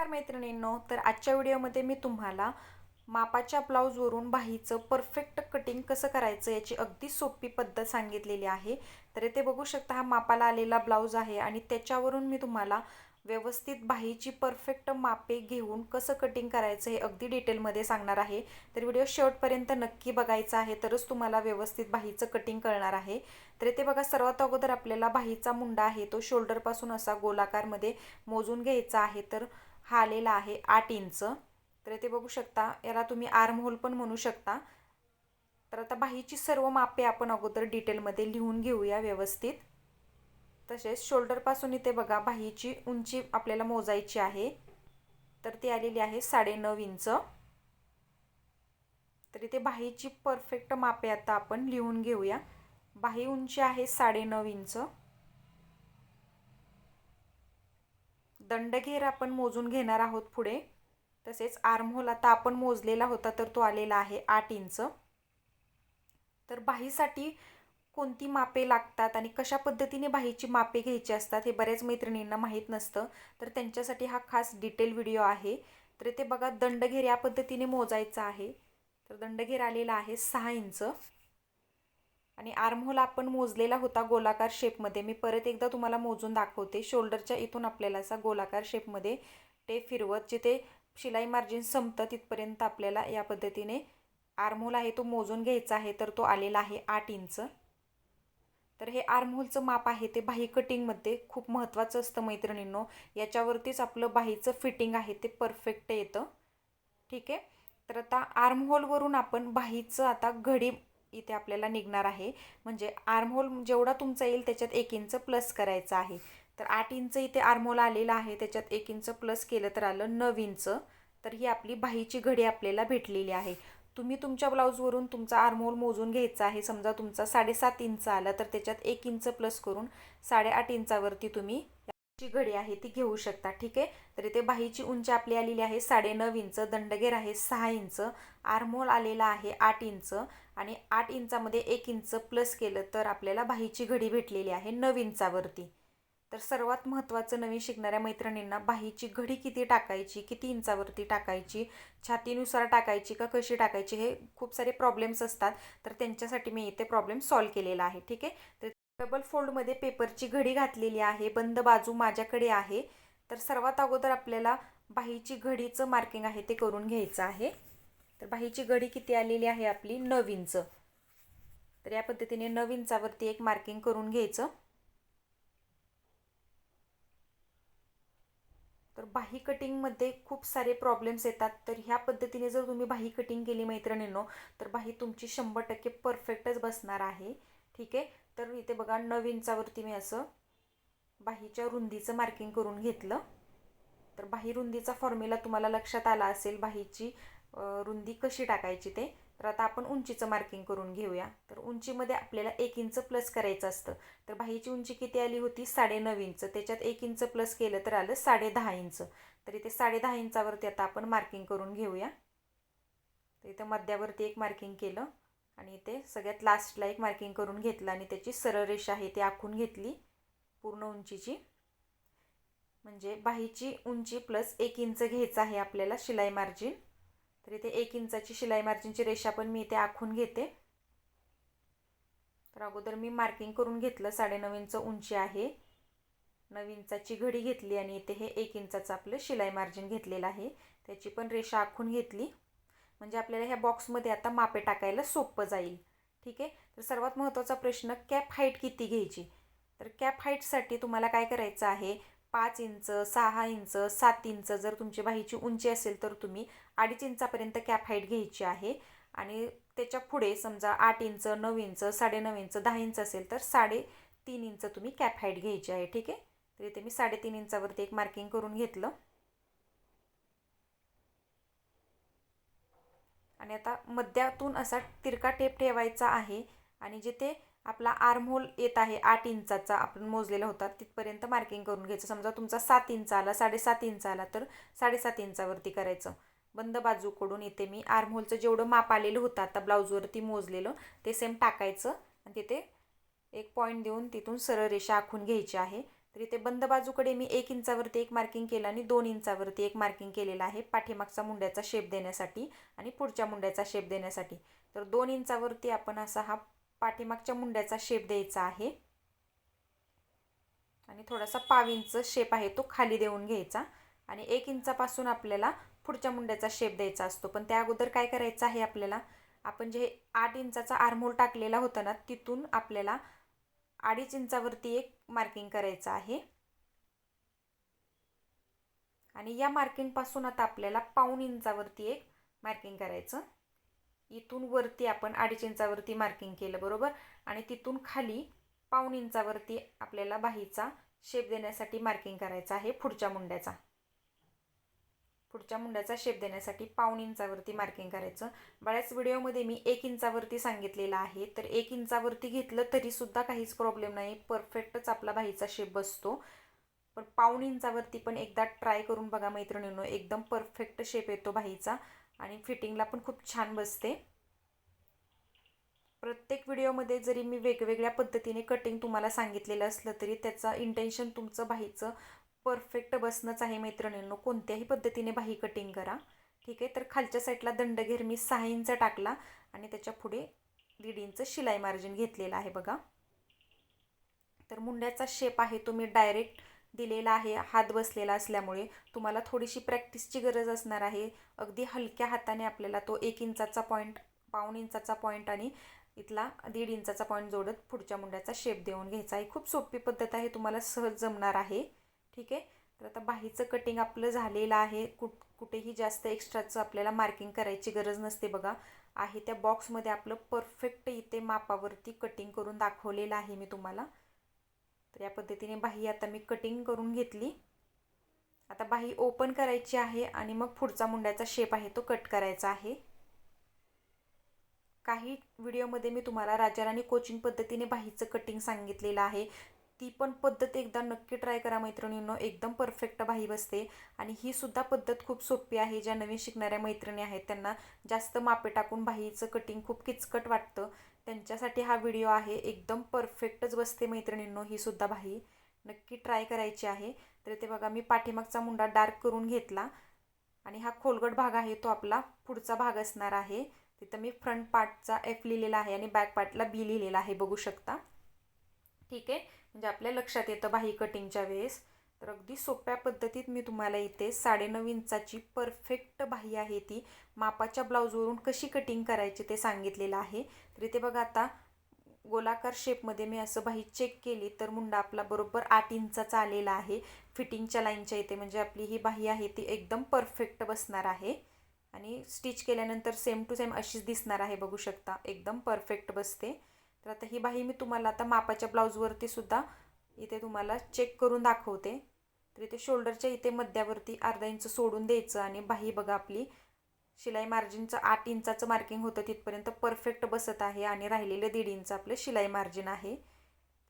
नमस्कार मैत्रिणींनो, तर आजच्या व्हिडिओमध्ये मी तुम्हाला मापाच्या ब्लाऊजवरून बाहीचं परफेक्ट कटिंग कसं करायचं याची अगदी सोपी पद्धत सांगितलेली आहे। तर इथे बघू शकता हा मापाला आलेला ब्लाऊज आहे आणि त्याच्यावरून मी तुम्हाला व्यवस्थित बाहीची परफेक्ट मापे घेऊन कसं कटिंग करायचं हे अगदी डिटेलमध्ये सांगणार आहे। तर व्हिडिओ शेवटपर्यंत नक्की बघायचा आहे, तरच तुम्हाला व्यवस्थित बाहीचं कटिंग कळणार आहे। तर इथे बघा, सर्वात अगोदर आपल्याला बाहीचा मुंडा आहे तो शोल्डरपासून असा गोलाकारमध्ये मोजून घ्यायचा आहे। तर हा आलेला आहे 8 इंच। तर इथे बघू शकता, याला तुम्ही आर्म होल पण म्हणू शकता। तर आता बाहीची सर्व मापे आपण अगोदर डिटेलमध्ये लिहून घेऊया व्यवस्थित। तसेच शोल्डरपासून इथे बघा बाहीची उंची आपल्याला मोजायची आहे, तर ती आलेली आहे 9.5 इंच। तर इथे बाहीची परफेक्ट मापे आता आपण लिहून घेऊया। बाही उंची आहे 9.5 इंच। दंडघेर आपण मोजून घेणार आहोत पुढे। तसेच आर्म होल आता आपण मोजलेला होता, तर तो आलेला आहे 8 इंच। तर बाहीसाठी कोणती मापे लागतात आणि कशा पद्धतीने बाहीची मापे घ्यायची असतात हे बऱ्याच मैत्रिणींना माहीत नसतं, तर त्यांच्यासाठी हा खास डिटेल व्हिडिओ आहे। तर इथे बघा, दंडघेर या पद्धतीने मोजायचा आहे। तर दंडघेर आलेला आहे 6 इंच आणि आर्म होल आपण मोजलेला होता गोलाकार शेपमध्ये। मी परत एकदा तुम्हाला मोजून दाखवते। शोल्डरच्या इथून आपल्याला असा गोलाकार शेपमध्ये टेप फिरवत जिथे शिलाई मार्जिन संपतं तिथपर्यंत आपल्याला या पद्धतीने आर्म होल आहे तो मोजून घ्यायचा आहे। तर तो आलेला आहे 8 इंच। तर हे आर्म होलचं माप आहे ते बाही कटिंगमध्ये खूप महत्त्वाचं असतं मैत्रिणींनो। याच्यावरतीच आपलं बाहीचं फिटिंग आहे ते परफेक्ट येतं। ठीक आहे, तर आता आर्म होलवरून आपण बाहीचं आता घडी इथे आपल्याला निघणार आहे। म्हणजे आर्म होल जेवढा तुमचा येईल त्याच्यात 1 इंच प्लस करायचं आहे। तर 8 इंच इथे आर्म होल आलेला आहे, त्याच्यात 1 इंच प्लस केलं तर आलं 9 इंच। तर ही आपली बाहीची घडी आपल्याला भेटलेली आहे। तुम्ही तुमच्या ब्लाऊजवरून तुमचा आर्म होल मोजून घ्यायचा आहे। समजा तुमचा 7.5 इंच आला, तर त्याच्यात 1 इंच प्लस करून 8.5 इंचावरती तुम्ही जी घडी आहे ती घेऊ शकता। ठीक आहे, तर इथे बाहीची उंची आपली आलेली आहे 9.5 इंच, दंडघेर आहे 6 इंच, आर्म होल आलेला आहे 8 इंच आणि 8 इंचामध्ये 1 इंच प्लस केलं तर आपल्याला बाहीची घडी भेटलेली आहे 9 इंचावरती। तर सर्वात महत्त्वाचं नवीन शिकणाऱ्या मैत्रिणींना बाहीची घडी किती टाकायची, किती इंचावरती टाकायची, छातीनुसार टाकायची का कशी टाकायची, हे खूप सारे प्रॉब्लेम्स असतात। तर त्यांच्यासाठी मी इथे प्रॉब्लेम सॉल्व केलेला आहे। ठीक आहे, तर डबल फोल्डमध्ये पेपरची घडी घातलेली आहे, बंद बाजू माझ्याकडे आहे। तर सर्वात अगोदर आपल्याला बाहीची घडीचं मार्किंग आहे ते करून घ्यायचं आहे। तर बाहीची घडी किती आलेली आहे आपली 9 इंच। तर या पद्धतीने 9 इंचावरती एक मार्किंग करून घ्यायचं। तर बाही कटिंगमध्ये खूप सारे प्रॉब्लेम्स येतात, तर ह्या पद्धतीने जर तुम्ही बाही कटिंग केली मैत्रिणींनो, तर बाही तुमची 100% परफेक्टच बसणार आहे। ठीक आहे, तर इथे बघा 9 इंचावरती मी असं बाहीच्या रुंदीचं मार्किंग करून घेतलं। तर बाही रुंदीचा फॉर्म्युला तुम्हाला लक्षात आला असेल, बाहीची रुंदी कशी टाकायची ते। तर आता आपण उंचीचं मार्किंग करून घेऊया। तर उंचीमध्ये आपल्याला 1 इंच प्लस करायचं असतं। तर बाहीची उंची किती आली होती 9.5 इंच, त्याच्यात 1 इंच प्लस केलं तर आलं 10.5 इंच। तर इथे 10.5 इंचावरती आता आपण मार्किंग करून घेऊया। तर इथं मध्यावरती एक मार्किंग केलं आणि इथे सगळ्यात लास्टला एक मार्किंग करून घेतलं आणि त्याची सरळ रेषा आहे ती आखून घेतली पूर्ण उंचीची। म्हणजे बाहीची उंची प्लस 1 इंच घ्यायचं आहे आपल्याला शिलाई मार्जिन। तर इथे 1 इंचाची शिलाई मार्जिनची रेषा पण मी इथे आखून घेते। तर अगोदर मी मार्किंग करून घेतलं, 9.5 इंच उंची आहे, 9 इंचाची घडी घेतली आणि इथे हे 1 इंचाचं आपलं शिलाई मार्जिन घेतलेलं आहे, त्याची पण रेषा आखून घेतली। म्हणजे आपल्याला ह्या बॉक्समध्ये आता मापे टाकायला सोपं जाईल। ठीक आहे, तर सर्वात महत्त्वाचा प्रश्न, कॅप हाईट किती घ्यायची। तर कॅप हाईटसाठी तुम्हाला काय करायचं आहे, 5 इंच, 6 इंच, 7 इंच जर तुमची बाहीची उंची असेल तर तुम्ही 2.5 इंचापर्यंत कॅप हाईट घ्यायची आहे। आणि त्याच्या पुढे समजा 8 इंच, 9 इंच, 9.5 इंच, 10 इंच असेल तर 3.5 इंच तुम्ही कॅप हाईट घ्यायची आहे। ठीक आहे, तर इथे मी 3.5 इंचावरती एक मार्किंग करून घेतलं आणि आता मध्यातून असा तिरका टेप ठेवायचा आहे आणि जिथे आपला आर्म होल येत आहे 8 इंचाचा आपण मोजलेला होता तिथपर्यंत मार्किंग करून घ्यायचं। समजा तुमचा 7 इंच आला, 7.5 इंच आला तर 7.5 इंचावरती करायचं। बंद बाजूकडून इथे मी आर्म होलचं जेवढं माप आलेलं होतं आता ब्लाऊजवरती मोजलेलं ते सेम टाकायचं आणि तिथे एक पॉईंट देऊन तिथून सरळ रेषा आखून घ्यायची आहे। तर इथे बंद बाजूकडे मी 1 इंचावरती एक मार्किंग केलं आणि 2 इंचावरती एक मार्किंग केलेलं आहे पाठीमागचा मुंड्याचा शेप देण्यासाठी आणि पुढच्या मुंड्याचा शेप देण्यासाठी. तर 2 इंचावरती आपण असा हा पाठीमागच्या मुंड्याचा शेप द्यायचा आहे आणि थोडासा पाव इंच शेप आहे तो खाली देऊन घ्यायचा आणि 1 इंचापासून आपल्याला पुढच्या मुंड्याचा शेप द्यायचा असतो. पण त्या अगोदर काय करायचं आहे आपल्याला, आपण जे 8 इंचाचा आर्महोल टाकलेला होता ना, तिथून आपल्याला 2.5 इंचावरती एक मार्किंग करायचं आहे आणि या मार्किंगपासून आता आपल्याला पाऊण इंचावरती एक मार्किंग करायचं. इथून वरती आपण 2.5 इंचावरती मार्किंग केलं बरोबर, आणि तिथून खाली पाऊण इंचावरती आपल्याला बाहीचा शेप देण्यासाठी मार्किंग करायचं आहे. पुढच्या मुंड्याचा शेप देण्यासाठी पाऊण इंचावरती मार्किंग करायचं. बऱ्याच व्हिडिओमध्ये मी 1 इंचावरती सांगितलेलं आहे, तर 1 इंचावरती घेतलं तरीसुद्धा काहीच प्रॉब्लेम नाही, परफेक्टच आपला बाहीचा शेप बसतो. पण पाऊण इंचावरती पण एकदा ट्राय करून बघा मैत्रिणींनो, एकदम परफेक्ट शेप येतो बाहीचा आणि फिटिंगला पण खूप छान बसते. प्रत्येक व्हिडिओमध्ये जरी मी वेगवेगळ्या पद्धतीने कटिंग तुम्हाला सांगितलेलं असलं तरी त्याचा इंटेन्शन तुमचं बाहीचं परफेक्ट बसणंच आहे मैत्रिणींनो. कोणत्याही पद्धतीने बाही कटिंग करा, ठीक आहे. तर खालच्या साईडला दंडघेर मी 6 इंच टाकला आणि त्याच्या पुढे 1.5 इंच शिलाई मार्जिन घेतलेला आहे बघा. तर मुंड्याचा शेप आहे तो मी डायरेक्ट दिलेला आहे, हात बसलेला असल्यामुळे तुम्हाला थोडीशी प्रॅक्टिसची गरज असणार आहे. अगदी हलक्या हाताने आपल्याला तो 1 इंचाचा पॉईंट, पाऊण इंचाचा पॉईंट आणि इथला 1.5 इंचाचा पॉईंट जोडत पुढच्या मुंड्याचा शेप देऊन घ्यायचा आहे. खूप सोपी पद्धत आहे, तुम्हाला सहज जमणार आहे, ठीक आहे. तर आता बाहीचं कटिंग आपलं झालेलं आहे. कुठेही जास्त एक्स्ट्राचं आपल्याला मार्किंग करायची गरज नसते बघा. आहे त्या बॉक्समध्ये आपलं परफेक्ट इथे मापावरती कटिंग करून दाखवलेलं आहे मी तुम्हाला. तर या पद्धतीने बाही आता मी कटिंग करून घेतली. आता बाही ओपन करायची आहे आणि मग पुढचा मुंड्याचा शेप आहे तो कट करायचा आहे. काही व्हिडिओमध्ये मी तुम्हाला राजाराणी कोचिंग पद्धतीने बाहीचं कटिंग सांगितलेलं आहे, ती पण पद्धत एकदा नक्की ट्राय करा मैत्रिणींनो, एकदम परफेक्ट बाही बसते. आणि ही सुद्धा पद्धत खूप सोपी आहे. ज्या नवीन शिकणाऱ्या मैत्रिणी आहेत त्यांना जास्त मापे टाकून बाहीचं कटिंग खूप किचकट वाटतं, त्यांच्यासाठी हा व्हिडिओ आहे. एकदम परफेक्टच बसते मैत्रिणींनो, ही सुद्धा बाही नक्की ट्राय करायची आहे. तर ते बघा मी पाठीमागचा मुंडा डार्क करून घेतला आणि हा खोलगट भाग आहे तो आपला पुढचा भाग असणार आहे. तिथं मी फ्रंट पार्टचा F लिहिलेला आहे आणि बॅक पार्टला B लिहिलेला आहे, बघू शकता, ठीक आहे. म्हणजे आपल्या लक्षात येतं बाही कटिंगच्या वेळेस. तर अगदी सोप्या पद्धतीत मी तुम्हाला इथे 9.5 इंचाची परफेक्ट बाही आहे ती मापाच्या ब्लाऊजवरून कशी कटिंग करायची ते सांगितलेलं आहे. तर इथे बघा आता गोलाकार शेपमध्ये मी असं बाही चेक केली तर मुंडा आपला बरोबर 8 इंचाचा आलेला आहे फिटिंगच्या लाईनच्या इथे. म्हणजे आपली ही बाही आहे ती एकदम परफेक्ट बसणार आहे आणि स्टिच केल्यानंतर सेम टू सेम अशीच दिसणार आहे, बघू शकता, एकदम परफेक्ट बसते. तर आता ही बाही मी तुम्हाला आता मापाच्या ब्लाऊजवरती सुद्धा इथे तुम्हाला चेक करून दाखवते. तर इथे शोल्डरच्या इथे मध्यावरती अर्धा इंच सोडून द्यायचं आणि बाही बघा आपली शिलाई मार्जिनचं 8 इंचाचं मार्किंग होतं तिथपर्यंत परफेक्ट बसत आहे आणि राहिलेलं 1.5 इंच आपलं शिलाई मार्जिन आहे.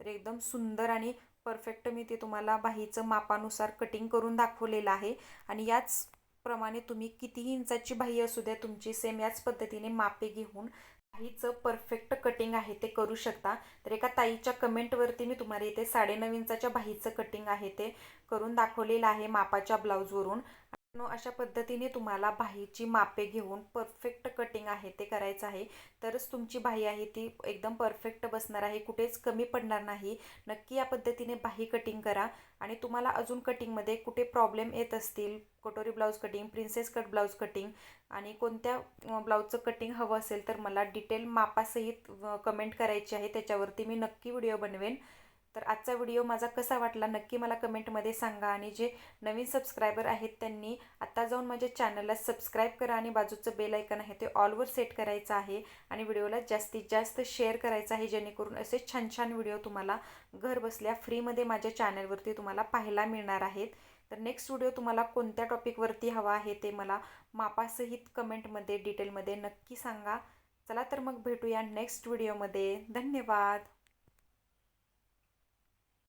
तर एकदम सुंदर आणि परफेक्ट मी ते तुम्हाला बाहीचं मापानुसार कटिंग करून दाखवलेलं आहे. आणि याच प्रमाणे तुम्ही कितीही इंचाची बाही असू द्या तुमची, सेम याच पद्धतीने मापे घेऊन बाहीचं परफेक्ट कटिंग आहे ते करू शकता. तर एका ताईच्या कमेंटवरती मी तुम्हाला इथे 9.5 इंचाच्या बाहीचं कटिंग आहे ते करून दाखवलेलं आहे मापाच्या ब्लाऊजवरून. अशा पद्धतीने तुम्हाला बाहीची मापे घेऊन परफेक्ट कटिंग आहे ते करायचं आहे, तरच तुमची बाही आहे ती एकदम परफेक्ट बसणार आहे, कुठेच कमी पडणार नाही. नक्की या पद्धतीने बाही कटिंग करा. आणि तुम्हाला अजून कटिंगमध्ये कुठे प्रॉब्लेम येत असतील, कटोरी blouse cutting, princess cut blouse cutting आणि कोणत्या ब्लाऊजचं कटिंग हवं असेल तर मला डिटेल मापासहित कमेंट करायची आहे, त्याच्यावरती मी नक्की व्हिडिओ बनवेन. तर आजचा व्हिडिओ माझा कसा वाटला नक्की मला कमेंटमध्ये सांगा. आणि जे नवीन सबस्क्रायबर आहेत त्यांनी आत्ता जाऊन माझ्या चॅनलला सबस्क्राईब करा आणि बाजूचं बेल आयकन आहे ते ऑलवर सेट करायचं आहे आणि व्हिडिओला जास्तीत जास्त शेअर करायचं आहे, जेणेकरून असे छान छान व्हिडिओ तुम्हाला घर बसल्या फ्रीमध्ये माझ्या चॅनलवरती तुम्हाला पाहायला मिळणार आहेत. तर नेक्स्ट व्हिडिओ तुम्हाला कोणत्या टॉपिकवरती हवा आहे ते मला मापासहित कमेंटमध्ये डिटेलमध्ये नक्की सांगा. चला तर मग भेटूया नेक्स्ट व्हिडिओमध्ये. धन्यवाद.